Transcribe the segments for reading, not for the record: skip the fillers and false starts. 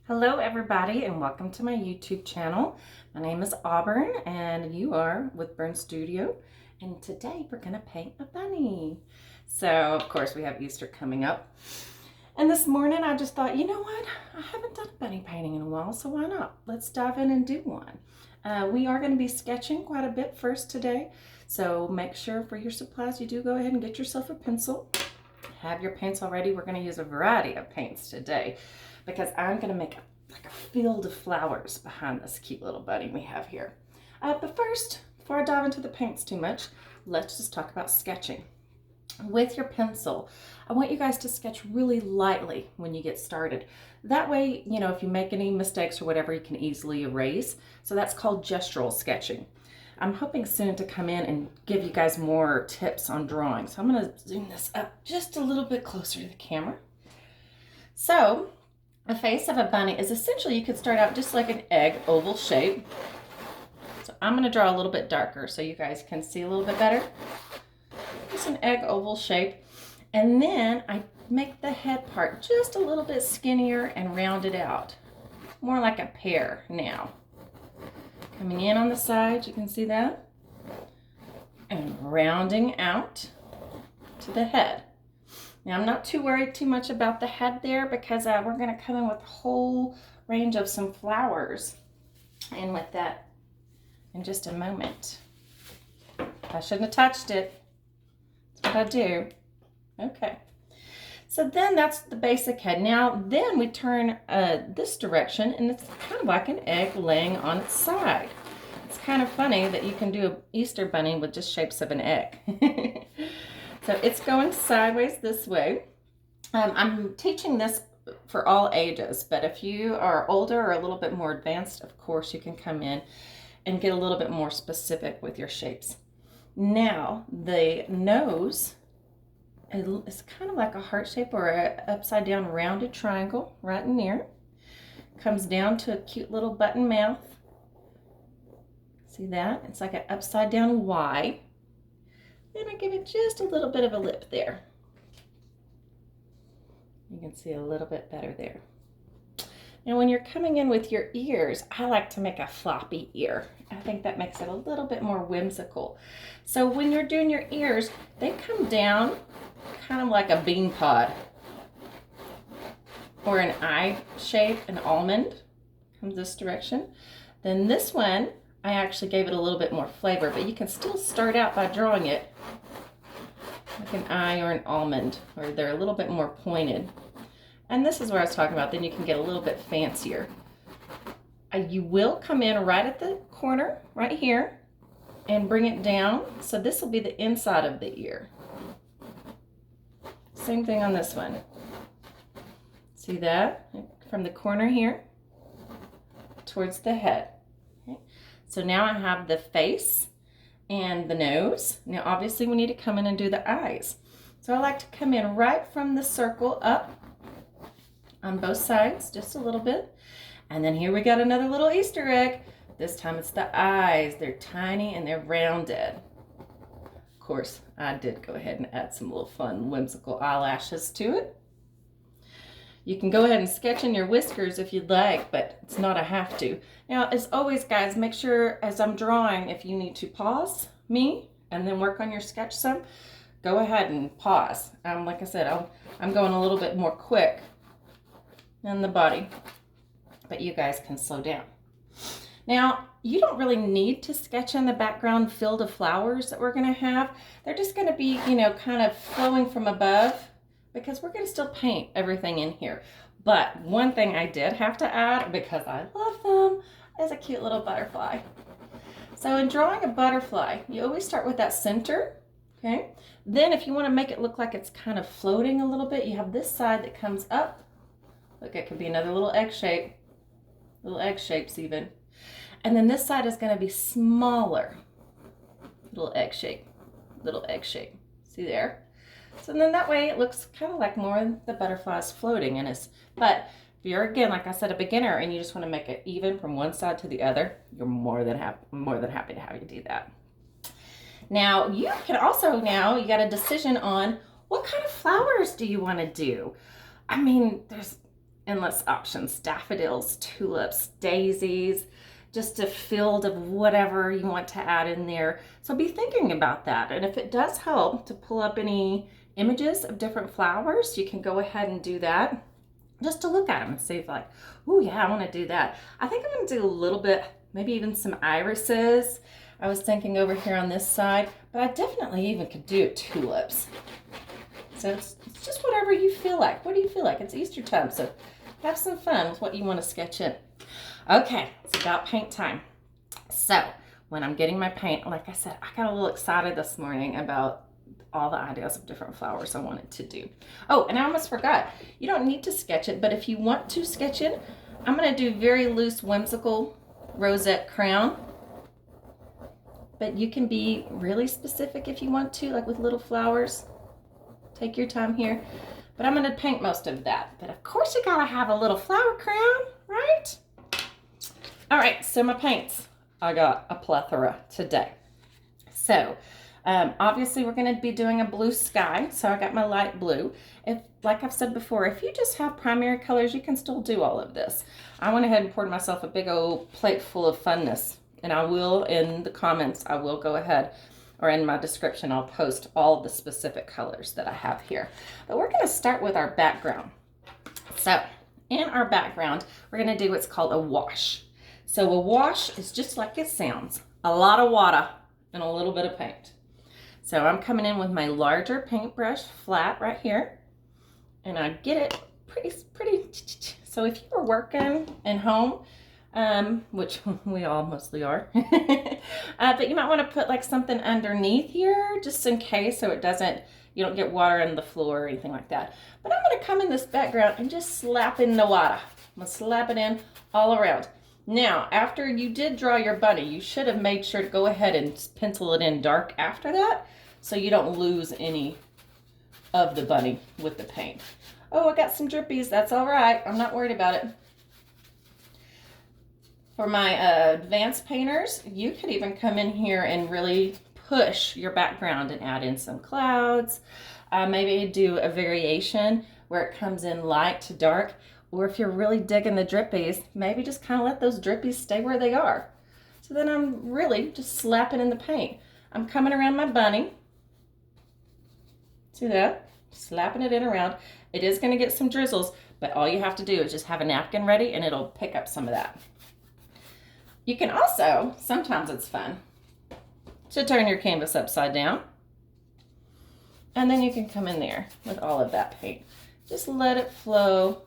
Hello everybody and welcome to my YouTube channel. My name is Auburn and you are with Burn Studio, and today we're going to paint a bunny. So of course we have Easter coming up, and this morning I just thought, you know what, I haven't done a bunny painting in a while, so why not? Let's dive in and do one. We are going to be sketching quite a bit first today, so make sure for your supplies you do go ahead and get yourself a pencil. Have your paints already. We're going to use a variety of paints today because I'm going to make like a field of flowers behind this cute little bunny we have here. But first, before I dive into the paints too much, let's just talk about sketching. With your pencil, I want you guys to sketch really lightly when you get started. That way, you know, if you make any mistakes or whatever, you can easily erase. So that's called gestural sketching. I'm hoping soon to come in and give you guys more tips on drawing. So I'm going to zoom this up just a little bit closer to the camera. So a face of a bunny is essentially, you could start out just like an egg oval shape. So I'm going to draw a little bit darker so you guys can see a little bit better. Just an egg oval shape. And then I make the head part just a little bit skinnier and round it out. More like a pear now. Coming in on the sides, you can see that. And rounding out to the head. Now I'm not too worried too much about the head there because we're going to come in with a whole range of some flowers in with that in just a moment. I shouldn't have touched it. That's what I do. Okay. So then that's the basic head. Now then we turn this direction, and it's kind of like an egg laying on its side. It's kind of funny that you can do an Easter bunny with just shapes of an egg. So it's going sideways this way. I'm teaching this for all ages, but if you are older or a little bit more advanced, of course you can come in and get a little bit more specific with your shapes. Now the nose, it's kind of like a heart shape or an upside down rounded triangle right in there. Comes down to a cute little button mouth. See that? It's like an upside down Y. Then I give it just a little bit of a lip there. You can see a little bit better there. Now when you're coming in with your ears, I like to make a floppy ear. I think that makes it a little bit more whimsical. So when you're doing your ears, they come down kind of like a bean pod or an eye shape, an almond comes this direction. Then this one, I actually gave it a little bit more flavor, but you can still start out by drawing it like an eye or an almond, or they're a little bit more pointed. And this is what I was talking about. Then you can get a little bit fancier. You will come in right at the corner, right here, and bring it down. So this will be the inside of the ear. Same thing on this one. See that? From the corner here towards the head. Okay. So now I have the face and the nose. Now obviously we need to come in and do the eyes. So I like to come in right from the circle up on both sides, just a little bit. And then here we got another little Easter egg. This time it's the eyes. They're tiny and they're rounded. Of course, I did go ahead and add some little fun, whimsical eyelashes to it. You can go ahead and sketch in your whiskers if you'd like, but it's not a have to. Now, as always, guys, make sure as I'm drawing, if you need to pause me and then work on your sketch some, go ahead and pause. Like I said, I'm going a little bit more quick than the body, but you guys can slow down. Now, you don't really need to sketch in the background field of flowers that we're going to have. They're just going to be, you know, kind of flowing from above, because we're going to still paint everything in here. But one thing I did have to add, because I love them, is a cute little butterfly. So in drawing a butterfly, you always start with that center, okay? Then if you want to make it look like it's kind of floating a little bit, you have this side that comes up. Look, it could be another little egg shape, little egg shapes even. And then this side is going to be smaller, little egg shape, little egg shape. See there? So then that way it looks kind of like more the butterflies floating in us. But if you're, again, like I said, a beginner and you just want to make it even from one side to the other, you're more than happy to have you do that. Now you can also, now you got a decision on what kind of flowers do you want to do. I mean, there's endless options, daffodils, tulips, daisies, just a field of whatever you want to add in there. So be thinking about that. And if it does help to pull up any images of different flowers, you can go ahead and do that just to look at them and see if like, oh yeah, I want to do that. I think I'm going to do a little bit, maybe even some irises. I was thinking over here on this side, but I definitely even could do tulips. So it's just whatever you feel like. What do you feel like? It's Easter time, so have some fun with what you want to sketch in. Okay, it's about paint time. So when I'm getting my paint, like I said, I got a little excited this morning about all the ideas of different flowers I wanted to do. Oh, and I almost forgot. You don't need to sketch it, but if you want to sketch it, I'm going to do very loose, whimsical rosette crown. But you can be really specific if you want to, like with little flowers. Take your time here. But I'm going to paint most of that. But of course you got to have a little flower crown, right? All right, so my paints. I got a plethora today. So obviously we're going to be doing a blue sky. So I got my light blue. If, like I've said before, if you just have primary colors, you can still do all of this. I went ahead and poured myself a big old plate full of funness. And I will, in the comments, I will go ahead, or in my description, I'll post all the specific colors that I have here. But we're going to start with our background. So in our background, we're going to do what's called a wash. So a wash is just like it sounds, a lot of water and a little bit of paint. So I'm coming in with my larger paintbrush flat right here, and I get it pretty. So if you were working at home, which we all mostly are, but you might want to put like something underneath here just in case, so it doesn't, you don't get water on the floor or anything like that. But I'm going to come in this background and just slap in the water. I'm going to slap it in all around. Now, after you did draw your bunny, you should have made sure to go ahead and pencil it in dark after that, so you don't lose any of the bunny with the paint. Oh, I got some drippies. That's all right. I'm not worried about it. For my advanced painters, you could even come in here and really push your background and add in some clouds. Maybe do a variation where it comes in light to dark. Or if you're really digging the drippies, maybe just kind of let those drippies stay where they are. So then I'm really just slapping in the paint. I'm coming around my bunny. See that? Slapping it in around. It is going to get some drizzles, but all you have to do is just have a napkin ready and it'll pick up some of that. You can also, sometimes it's fun, to turn your canvas upside down. And then you can come in there with all of that paint. Just let it flow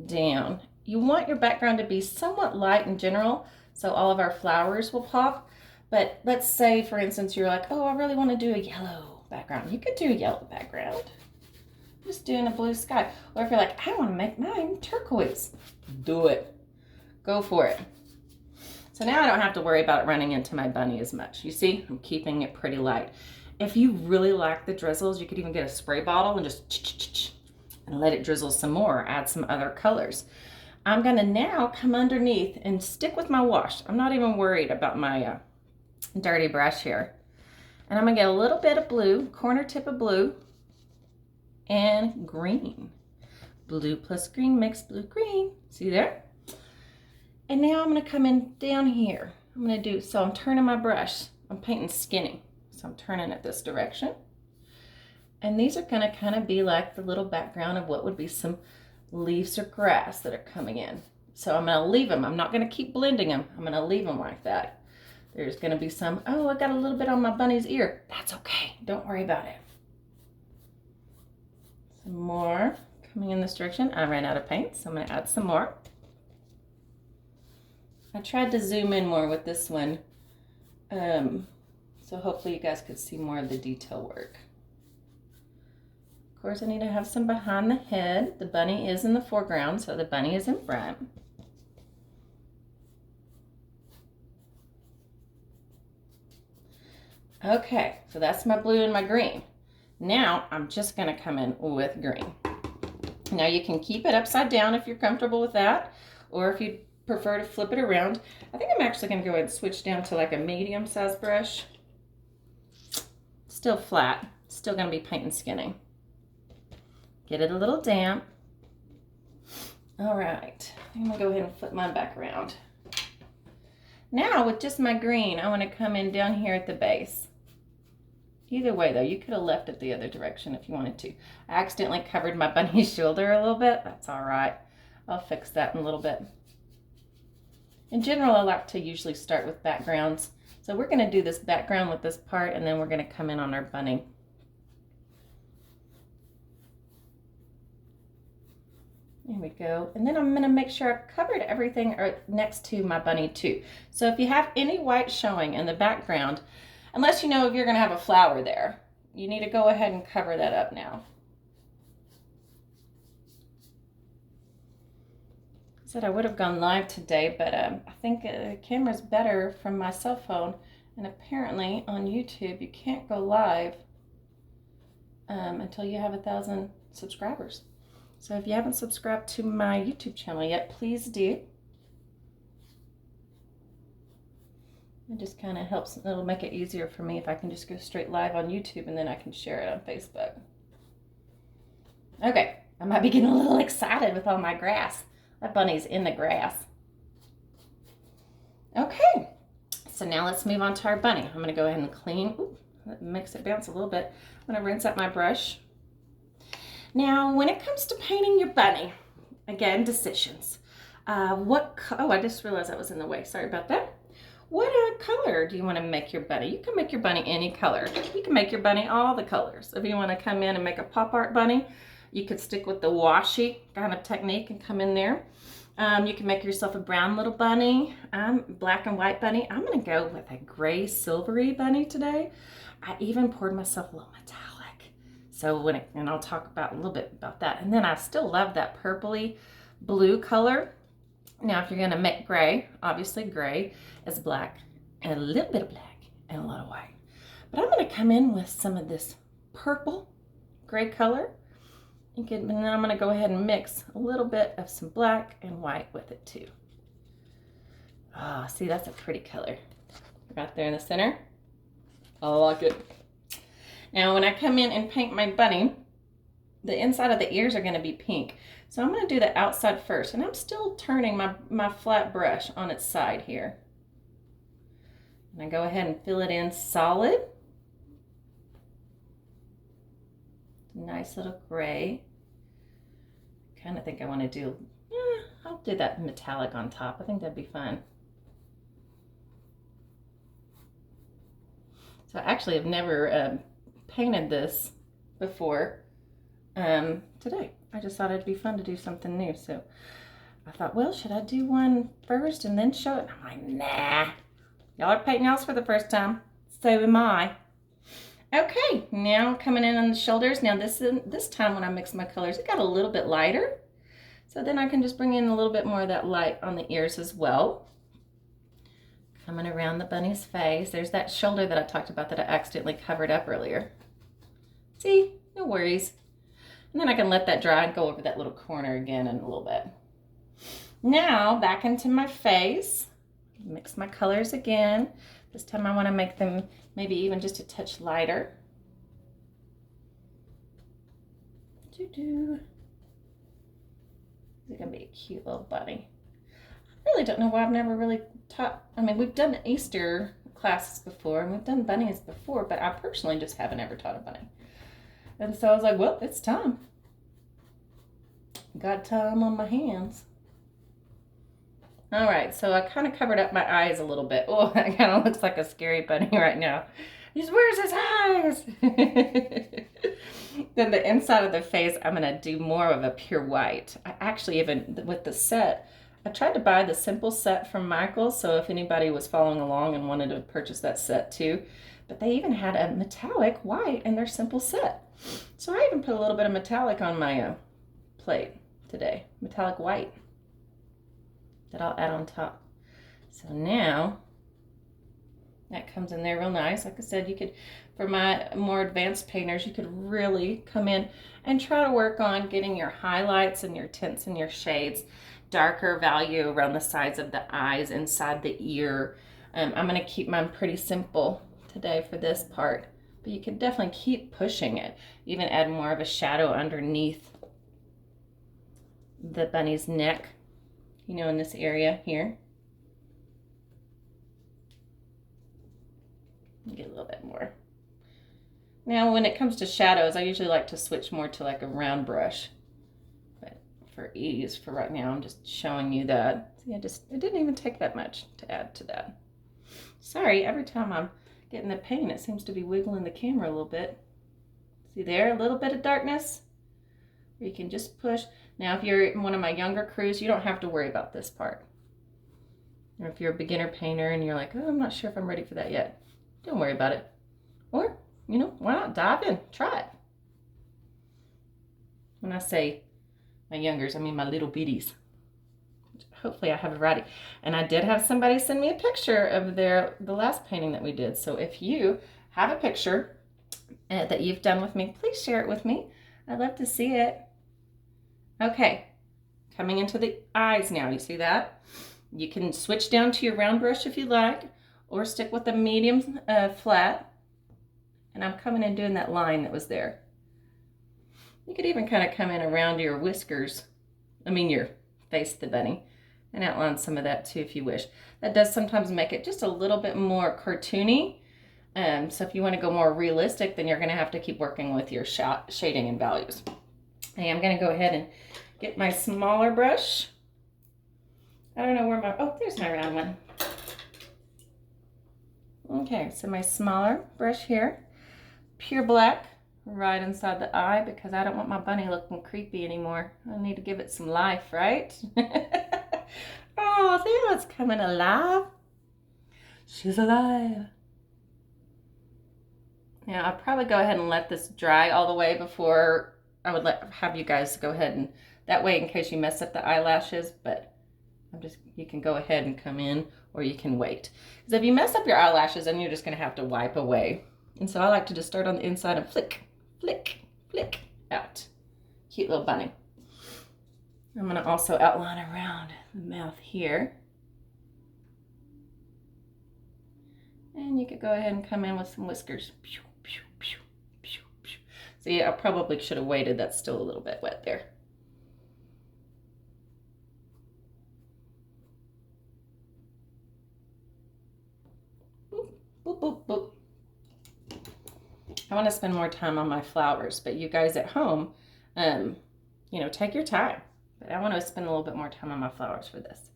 down. You want your background to be somewhat light in general, so all of our flowers will pop. But let's say, for instance, you're like, oh, I really want to do a yellow background. You could do a yellow background. Just doing a blue sky. Or if you're like, I want to make mine turquoise. Do it. Go for it. So now I don't have to worry about it running into my bunny as much. You see, I'm keeping it pretty light. If you really like the drizzles, you could even get a spray bottle and just and let it drizzle some more, add some other colors. I'm gonna now come underneath and stick with my wash. I'm not even worried about my dirty brush here. And I'm gonna get a little bit of blue, corner tip of blue, and green. Blue plus green makes blue green. See there? And now I'm gonna come in down here. I'm gonna do, so I'm turning my brush. I'm painting skinny. So I'm turning it this direction. And these are gonna kind of be like the little background of what would be some leaves or grass that are coming in. So I'm gonna leave them. I'm not gonna keep blending them. I'm gonna leave them like that. There's gonna be some, oh, I got a little bit on my bunny's ear. That's okay, don't worry about it. Some more coming in this direction. I ran out of paint, so I'm gonna add some more. I tried to zoom in more with this one, so hopefully you guys could see more of the detail work. Of course, I need to have some behind the head. The bunny is in the foreground, so the bunny is in front. Okay, so that's my blue and my green. Now, I'm just gonna come in with green. Now you can keep it upside down if you're comfortable with that, or if you prefer to flip it around. I think I'm actually gonna go ahead and switch down to like a medium-sized brush. Still flat, still gonna be painting skinny. Get it a little damp. All right, I'm gonna go ahead and flip mine back around. Now with just my green, I want to come in down here at the base. Either way though, you could have left it the other direction if you wanted to. I accidentally covered my bunny's shoulder a little bit. That's all right. I'll fix that in a little bit. In general, I like to usually start with backgrounds. So we're going to do this background with this part, and then we're going to come in on our bunny. There we go. And then I'm going to make sure I've covered everything next to my bunny too. So if you have any white showing in the background, unless you know if you're going to have a flower there, you need to go ahead and cover that up now. I said I would have gone live today, but I think the camera's better from my cell phone, and apparently on YouTube you can't go live until you have 1,000 subscribers. So if you haven't subscribed to my YouTube channel yet, please do. It just kind of helps. It'll make it easier for me if I can just go straight live on YouTube, and then I can share it on Facebook. Okay, I might be getting a little excited with all my grass. That bunny's in the grass. Okay, so now let's move on to our bunny. I'm gonna go ahead and clean. Ooh, that makes it bounce a little bit. I'm gonna rinse out my brush. Now, when it comes to painting your bunny, again, decisions. Oh, I just realized that was in the way. Sorry about that. What color do you want to make your bunny? You can make your bunny any color. You can make your bunny all the colors. If you want to come in and make a pop art bunny, you could stick with the washi kind of technique and come in there. You can make yourself a brown little bunny, black and white bunny. I'm going to go with a gray silvery bunny today. I even poured myself a little metallic. So and I'll talk about a little bit about that. And then I still love that purpley blue color. Now, if you're going to make gray, obviously gray is black and a little bit of black and a lot of white. But I'm going to come in with some of this purple gray color. And then I'm going to go ahead and mix a little bit of some black and white with it too. Ah, see, that's a pretty color. Right there in the center. I like it. Now, when I come in and paint my bunny, the inside of the ears are going to be pink. So I'm going to do the outside first. And I'm still turning my flat brush on its side here. And I go ahead and fill it in solid. Nice little gray. Kind of think I want to do, I'll do that metallic on top. I think that'd be fun. So I actually have never painted this before today. I just thought it'd be fun to do something new. So I thought, well, should I do one first and then show it? And I'm like, nah. Y'all are painting yours for the first time. So am I. Okay, now coming in on the shoulders. Now this time when I mix my colors, it got a little bit lighter. So then I can just bring in a little bit more of that light on the ears as well. Coming around the bunny's face. There's that shoulder that I talked about that I accidentally covered up earlier. See, no worries. And then I can let that dry and go over that little corner again in a little bit. Now back into my face. Mix my colors again. This time I want to make them maybe even just a touch lighter. It's gonna be a cute little bunny. I really don't know why I've never really taught. I mean, we've done Easter classes before and we've done bunnies before, but I personally just haven't ever taught a bunny. And so I was like, well, it's time. Got time on my hands. All right, so I kind of covered up my eyes a little bit. Oh, that kind of looks like a scary bunny right now. Where's his eyes? Then the inside of the face, I'm gonna do more of a pure white. I actually, even with the set, I tried to buy the simple set from Michaels, so if anybody was following along and wanted to purchase that set too, but they even had a metallic white in their simple set. So I even put a little bit of metallic on my plate today, metallic white, that I'll add on top. So now that comes in there real nice. Like I said, you could, for my more advanced painters, you could really come in and try to work on getting your highlights and your tints and your shades, darker value around the sides of the eyes, inside the ear. I'm gonna keep mine pretty simple today for this part, but you could definitely keep pushing it. Even add more of a shadow underneath the bunny's neck, you know, in this area here. Get a little bit more. Now, when it comes to shadows, I usually like to switch more to like a round brush. But for ease, for right now, I'm just showing you that. See, it didn't even take that much to add to that. Sorry, every time I'm getting the paint, it seems to be wiggling the camera a little bit. See there, a little bit of darkness. You can just push. Now, if you're one of my younger crews, you don't have to worry about this part. Or if you're a beginner painter and you're like, oh, I'm not sure if I'm ready for that yet, don't worry about it. Or, you know, why not dive in, try it. When I say my youngers, I mean my little bitties. Hopefully I have it ready. And I did have somebody send me a picture of the last painting that we did. So if you have a picture that you've done with me, please share it with me. I'd love to see it. Okay, coming into the eyes now. You see that? You can switch down to your round brush if you like, or stick with a medium flat. And I'm coming in doing that line that was there. You could even kind of come in around your whiskers, your face of the bunny, and outline some of that too if you wish. That does sometimes make it just a little bit more cartoony. So if you want to go more realistic, then you're going to have to keep working with your shading and values. Okay, I'm going to go ahead and get my smaller brush. I don't know where there's my round one. Okay, so my smaller brush here, pure black, right inside the eye because I don't want my bunny looking creepy anymore. I need to give it some life, right? Oh, see how it's coming alive? She's alive. Now, I'll probably go ahead and let this dry all the way before I would have you guys go ahead and, that way in case you mess up the eyelashes, but you can go ahead and come in or you can wait. Because if you mess up your eyelashes, then you're just going to have to wipe away. And so I like to just start on the inside and flick, flick, flick out. Cute little bunny. I'm going to also outline around the mouth here. And you could go ahead and come in with some whiskers. See, I probably should have waited. That's still a little bit wet there. Boop, boop, boop, boop. I want to spend more time on my flowers, but you guys at home, take your time. But I want to spend a little bit more time on my flowers for this.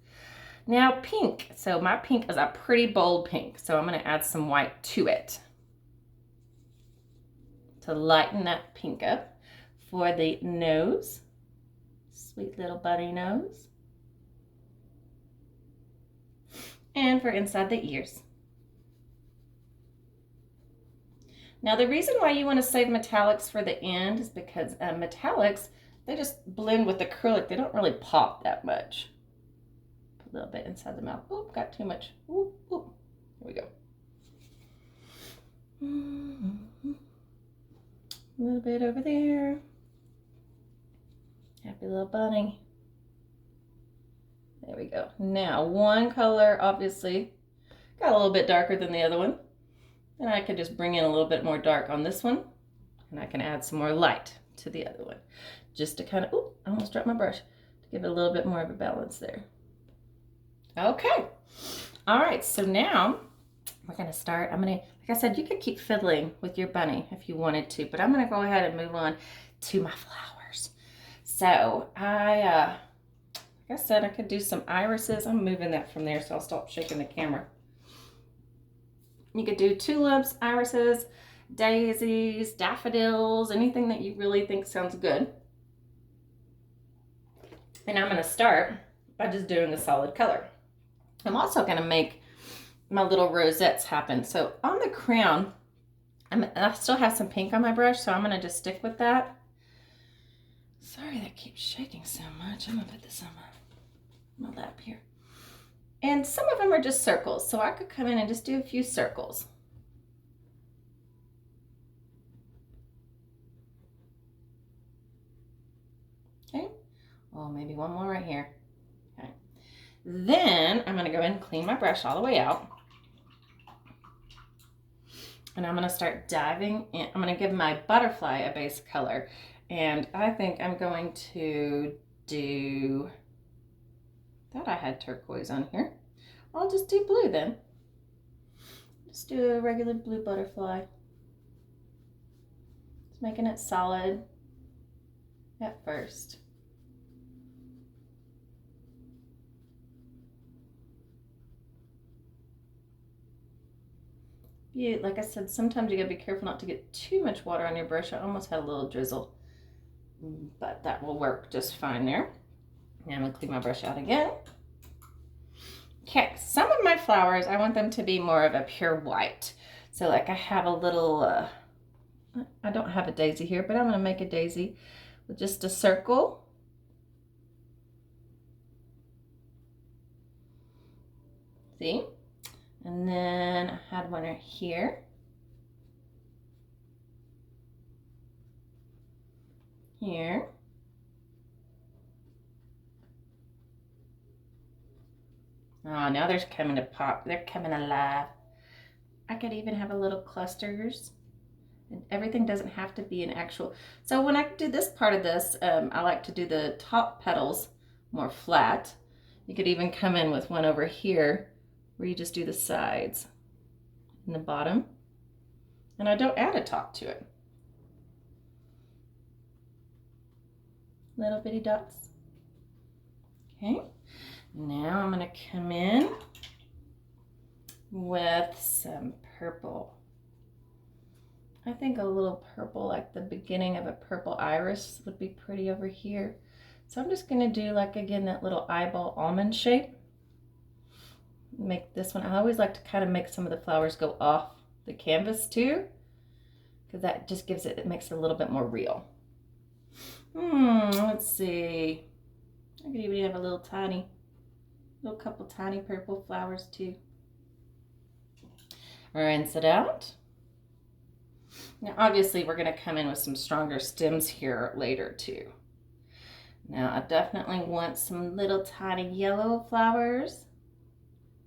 Now pink. So my pink is a pretty bold pink. So I'm going to add some white to it to lighten that pink up for the nose. Sweet little bunny nose. And for inside the ears. Now the reason why you want to save metallics for the end is because metallics, they just blend with acrylic. They don't really pop that much. Put a little bit inside the mouth. Oop, got too much. Oop, oop. Here we go. A little bit over there. Happy little bunny. There we go. Now, one color obviously got a little bit darker than the other one. And I could just bring in a little bit more dark on this one. And I can add some more light to the other one. Just to kind of, ooh, I almost dropped my brush. To give it a little bit more of a balance there. Okay. All right, so now we're going to start. Like I said, you could keep fiddling with your bunny if you wanted to, but I'm going to go ahead and move on to my flowers. So like I said, I could do some irises. I'm moving that from there, so I'll stop shaking the camera. You could do tulips, irises, daisies, daffodils, anything that you really think sounds good. And I'm going to start by just doing a solid color. I'm also going to make my little rosettes happen. So on the crown, I still have some pink on my brush, so I'm going to just stick with that. Sorry that keeps shaking so much. I'm going to put this on my lap here. And some of them are just circles, so I could come in and just do a few circles. Okay, well, maybe one more right here. Okay, then I'm going to go in and clean my brush all the way out. And I'm going to start diving in. I'm going to give my butterfly a base color. And I think I'm going to do, thought I had turquoise on here. I'll just do blue then. Just do a regular blue butterfly. Just making it solid at first. Yeah, like I said, sometimes you gotta be careful not to get too much water on your brush. I almost had a little drizzle, but that will work just fine there. Now I'm gonna clean my brush out again. Okay, some of my flowers, I want them to be more of a pure white. So like I have a little, I don't have a daisy here, but I'm gonna make a daisy with just a circle. See? And then I had one right here. Here. Oh, now they're coming to pop. They're coming alive. I could even have a little clusters. And everything doesn't have to be an actual. So when I do this part of this, I like to do the top petals more flat. You could even come in with one over here where you just do the sides and the bottom. And I don't add a top to it. Little bitty dots. Okay, now I'm gonna come in with some purple. I think a little purple, like the beginning of a purple iris would be pretty over here. So I'm just gonna do like, again, that little eyeball almond shape. Make this one, I always like to kind of make some of the flowers go off the canvas too, because that just gives it, it makes it a little bit more real. Let's see. I could even have a little couple tiny purple flowers too. Rinse it out. Now obviously we're going to come in with some stronger stems here later too. Now I definitely want some little tiny yellow flowers.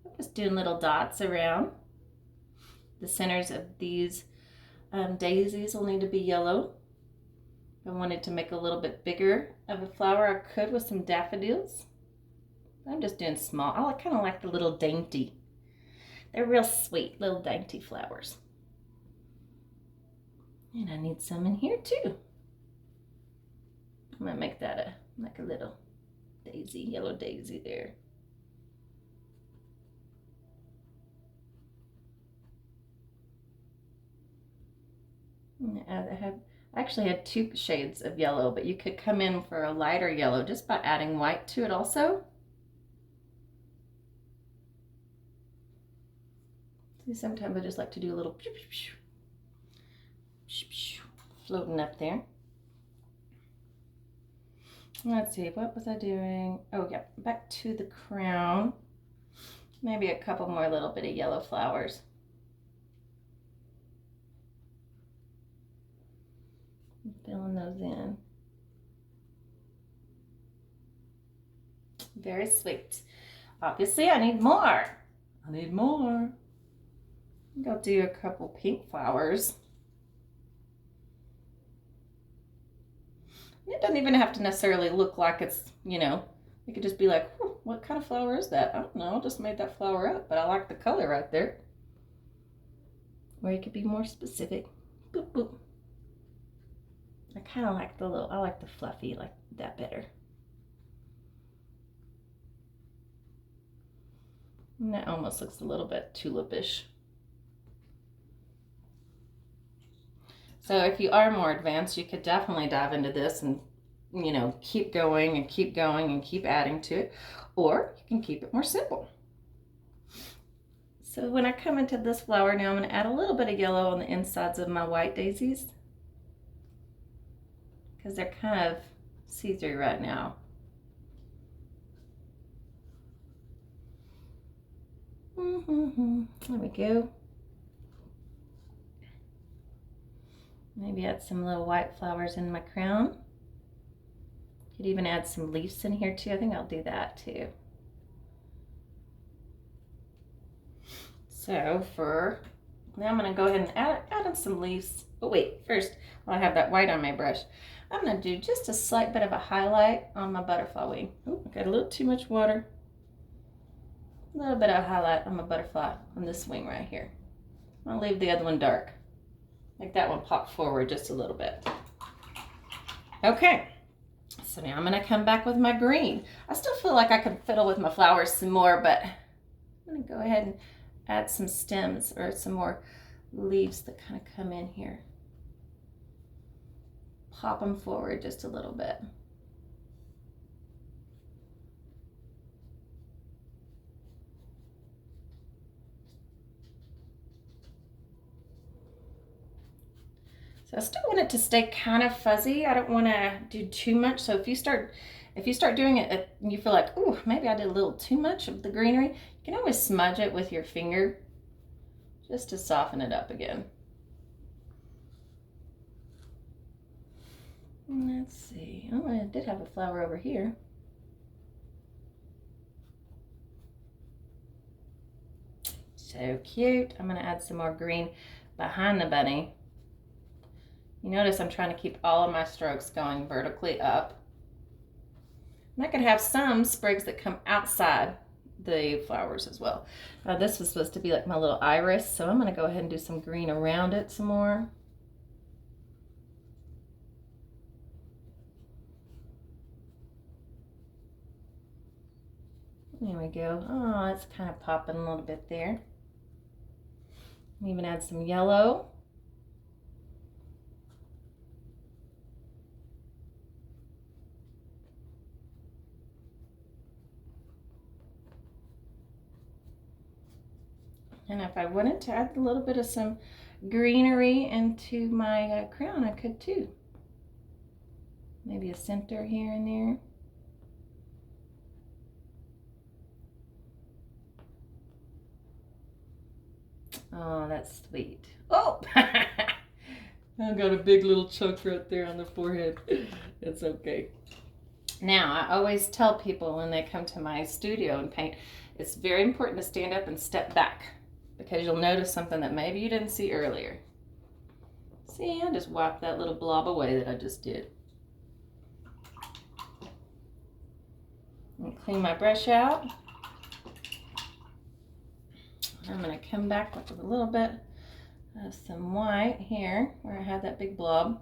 I'm just doing little dots around. The centers of these daisies will need to be yellow. If I wanted to make a little bit bigger of a flower, I could with some daffodils. I'm just doing small. I kind of like the little dainty. They're real sweet, little dainty flowers. And I need some in here too. I'm gonna make that like a little daisy, yellow daisy there. I actually had two shades of yellow, but you could come in for a lighter yellow just by adding white to it also. See, sometimes I just like to do a little floating up there. Let's see, what was I doing? Oh yeah, back to the crown. Maybe a couple more little bit of yellow flowers. Filling those in. Very sweet. Obviously, I need more. I need more. I think I'll do a couple pink flowers. It doesn't even have to necessarily look like it's, you know, it could just be like, what kind of flower is that? I don't know, I just made that flower up, but I like the color right there. Or you could be more specific. Boop, boop. I kind of like the little, I like the fluffy, like that better. And that almost looks a little bit tulipish. So if you are more advanced, you could definitely dive into this and, you know, keep going and keep going and keep adding to it. Or you can keep it more simple. So when I come into this flower now, I'm going to add a little bit of yellow on the insides of my white daisies, because they're kind of see-through right now. There we go. Maybe add some little white flowers in my crown. Could even add some leaves in here too. I think I'll do that too. So now I'm gonna go ahead and add in some leaves. Oh wait, first, while I have that white on my brush, I'm going to do just a slight bit of a highlight on my butterfly wing. Oh, I got a little too much water. A little bit of highlight on my butterfly on this wing right here. I'll leave the other one dark. Make that one pop forward just a little bit. Okay, so now I'm going to come back with my green. I still feel like I could fiddle with my flowers some more, but I'm going to go ahead and add some stems or some more leaves that kind of come in here. Pop them forward just a little bit. So I still want it to stay kind of fuzzy. I don't want to do too much. So if you start doing it and you feel like, oh, maybe I did a little too much of the greenery, you can always smudge it with your finger just to soften it up again. Let's see. Oh, I did have a flower over here. So cute. I'm going to add some more green behind the bunny. You notice I'm trying to keep all of my strokes going vertically up. And I could have some sprigs that come outside the flowers as well. This was supposed to be like my little iris, so I'm going to go ahead and do some green around it some more. There we go. Oh, it's kind of popping a little bit there. Even add some yellow. And if I wanted to add a little bit of some greenery into my crown, I could too. Maybe a center here and there. Oh, that's sweet. Oh! I've got a big little chunk right there on the forehead. It's okay. Now, I always tell people when they come to my studio and paint, it's very important to stand up and step back because you'll notice something that maybe you didn't see earlier. See, I just wiped that little blob away that I just did. And clean my brush out. I'm going to come back with a little bit of some white here where I had that big blob.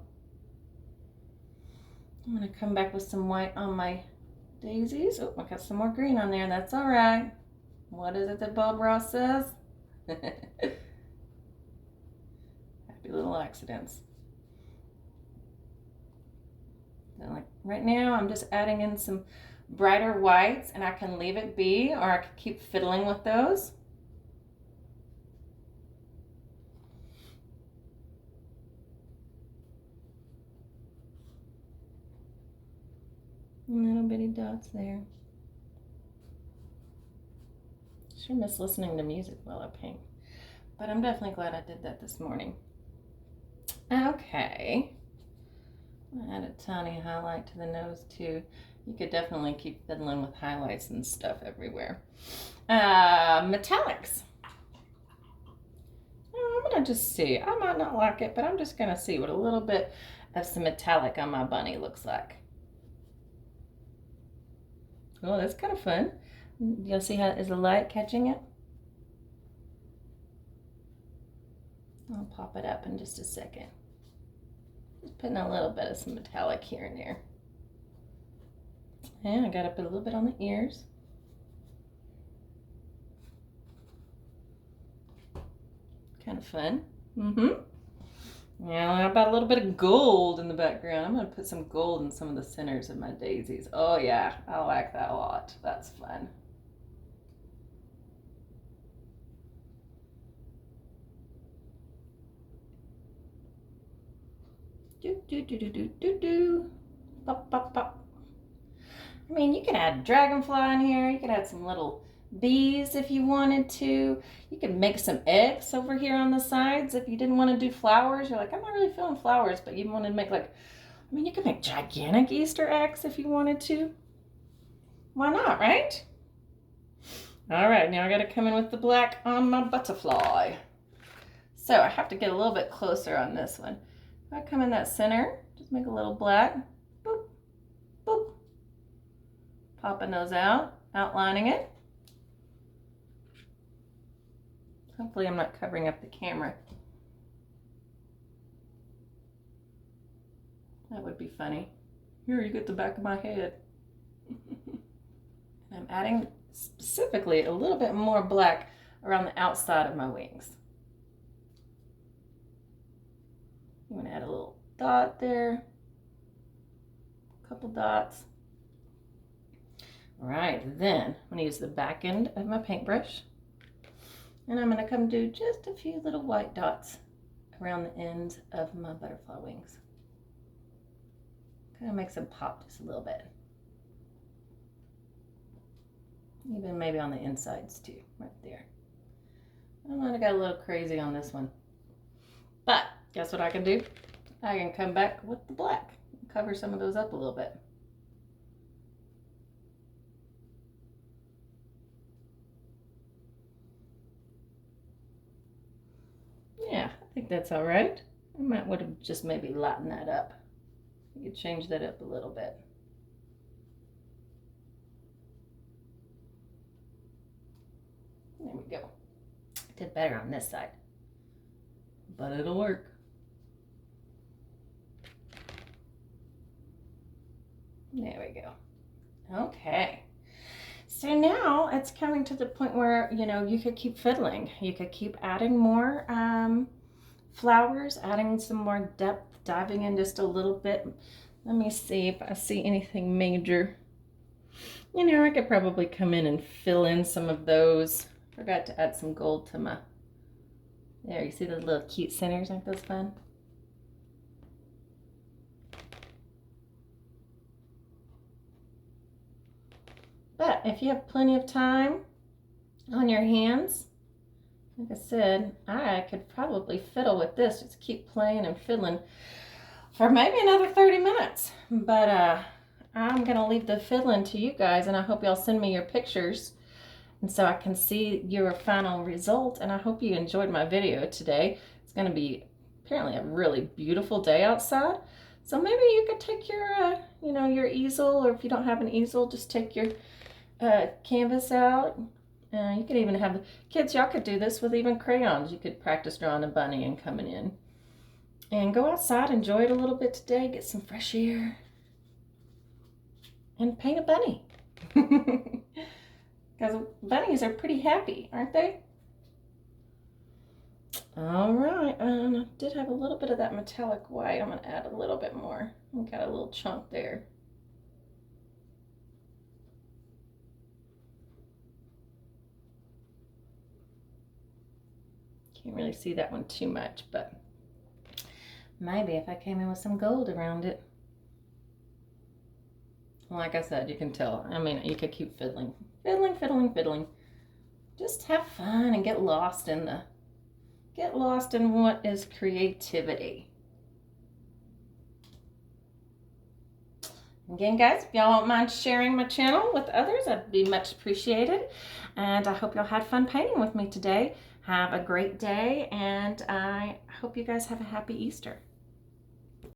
I'm going to come back with some white on my daisies. Oh, I got some more green on there. That's all right. What is it that Bob Ross says? Happy little accidents. So like right now, I'm just adding in some brighter whites, and I can leave it be, or I could keep fiddling with those. Little bitty dots there. Sure miss listening to music while I paint, but I'm definitely glad I did that this morning. Okay, I add a tiny highlight to the nose too. You could definitely keep fiddling with highlights and stuff everywhere. Metallics. I'm gonna just see. I might not like it, but I'm just gonna see what a little bit of some metallic on my bunny looks like. Oh, that's kind of fun. You'll see how is the light catching it? I'll pop it up in just a second. Just putting a little bit of some metallic here and there. And I got to put a little bit on the ears. Kind of fun. Now, how about a little bit of gold in the background? I'm going to put some gold in some of the centers of my daisies. Oh yeah, I like that a lot. That's fun. Do, do, do, do, do, do, do. Pop, pop, pop. I mean, you can add dragonfly in here. You could add some little bees if you wanted to. You could make some eggs over here on the sides if you didn't want to do flowers. You're like, I'm not really feeling flowers, but you want to make like, I mean, you could make gigantic Easter eggs if you wanted to. Why not, right? All right, now I got to come in with the black on my butterfly. So I have to get a little bit closer on this one. I come in that center, Just make a little black. Boop, boop. Popping those out, outlining it. Hopefully I'm not covering up the camera. That would be funny. Here, you get the back of my head. I'm adding specifically a little bit more black around the outside of my wings. I'm going to add a little dot there, a couple dots. All right, then I'm going to use the back end of my paintbrush, and I'm going to come do just a few little white dots around the ends of my butterfly wings. Kind of makes them pop just a little bit. Even maybe on the insides too, right there. I might have got a little crazy on this one. But guess what I can do? I can come back with the black and cover some of those up a little bit. Yeah, I think that's all right. I might would have just maybe lightened that up. You could change that up a little bit. There we go. I did better on this side, but it'll work. There we go. Okay. So now it's coming to the point where, you know, you could keep fiddling. You could keep adding more flowers, adding some more depth, diving in just a little bit. Let me see if I see anything major. You know, I could probably come in and fill in some of those. Forgot to add some gold to my, there, you see those little cute centers? Aren't those fun? But if you have plenty of time on your hands, like I said, I could probably fiddle with this. Just keep playing and fiddling for maybe another 30 minutes. But I'm going to leave the fiddling to you guys, and I hope y'all send me your pictures and so I can see your final result. And I hope you enjoyed my video today. It's going to be apparently a really beautiful day outside. So maybe you could take your, you know, your easel, or if you don't have an easel, just take your canvas out. You could even have kids, y'all could do this with even crayons. You could practice drawing a bunny and coming in. And go outside, enjoy it a little bit today, get some fresh air, and paint a bunny. Because bunnies are pretty happy, aren't they? All right, I did have a little bit of that metallic white. I'm going to add a little bit more. I've got a little chunk there. Can't really see that one too much, but maybe if I came in with some gold around it. Like I said, you can tell. I mean, you could keep fiddling. Fiddling, fiddling, fiddling. Just have fun and get lost in what is creativity. Again, guys, if y'all don't mind sharing my channel with others, that'd be much appreciated. And I hope y'all had fun painting with me today. Have a great day, and I hope you guys have a happy Easter.